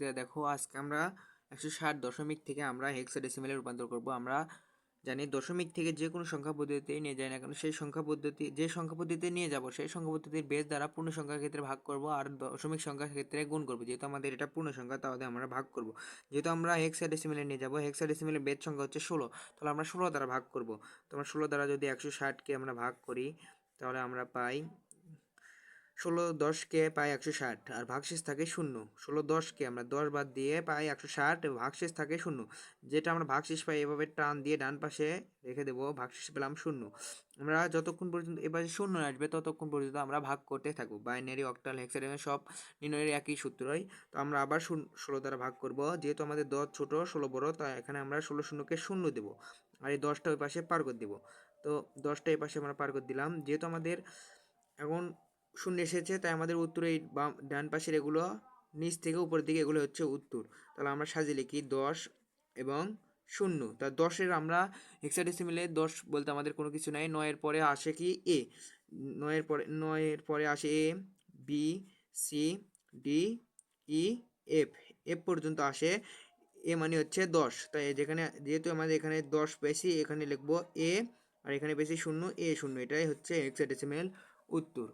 শিক্ষার্থীরা দেখো, আজকে আমরা 160 দশমিক থেকে আমরা হেক্সাডেসিমেলে রূপান্তর করব। আমরা জানি দশমিক থেকে যে কোনো সংখ্যা পদ্ধতিতে নিয়ে যায় না কেন, সেই সংখ্যা পদ্ধতিতে নিয়ে যাব সেই সংখ্যা পদ্ধতির বেস দ্বারা পূর্ণ সংখ্যার ক্ষেত্রে ভাগ করব আর দশমিক সংখ্যার ক্ষেত্রে গুণ করব। যেহেতু আমাদের এটা পূর্ণ সংখ্যা, তাহলে আমরা ভাগ করব। যেহেতু আমরা হেক্সাডেসিমেলে নিয়ে যাব, হেক্সাডেসিমেলের বেস সংখ্যা হচ্ছে 16, তাহলে আমরা 16 দ্বারা ভাগ করব। তো আমরা 16 দ্বারা যদি 160কে আমরা ভাগ করি, তাহলে আমরা পাই 16 10কে পাই 160 আর ভাগশেষ থাকে 0। 16 10কে আমরা 10 বাদ দিয়ে পাই 160, ভাগশেষ থাকে 0। যেটা আমরা ভাগশেষ পাই এভাবে টান দিয়ে ডান পাশে রেখে দেবো, ভাগশেষ পেলাম 0। আমরা যতক্ষণ পর্যন্ত এবারে 0 আসবে ততক্ষণ পর্যন্ত আমরা ভাগ করতে থাকবো। বাইনারি, অক্টাল, হেক্সাডেসিমাল সব নির্ণয়ের একই সূত্রই। তো আমরা আবার 16 দ্বারা ভাগ করব। যেহেতু আমাদের 10 ছোট 16 বড়, তাই এখানে আমরা 16 শূন্যকে 0 দেবো আর এই 10টা ওই পাশে পার করে দেবো। তো 10টা এই পাশে আমরা পার করে দিলাম। যেহেতু আমাদের এখন 0 এসেছে, তাই আমাদের উত্তর এই ডান পাশের এগুলো নিচ থেকে উপরের দিকে এগুলো হচ্ছে উত্তর। তাহলে আমরা সাজিয়ে লিখি 10 এবং 0। তা 10-এর আমরা হেক্সাডেসিমেলে 10 বলতে আমাদের কোনো কিছু নাই। 9-এর পরে আসে কি এ, 9-এর পরে আসে এ, বি, সি, ডি, ই, এফ, এফ পর্যন্ত আসে। এ মানে হচ্ছে 10, তাই যেহেতু আমাদের এখানে 10 পেয়েছি, এখানে লিখবো এ আর এখানে পেয়েছি 0, এ 0। এটাই হচ্ছে হেক্সাডেসিমেল উত্তর।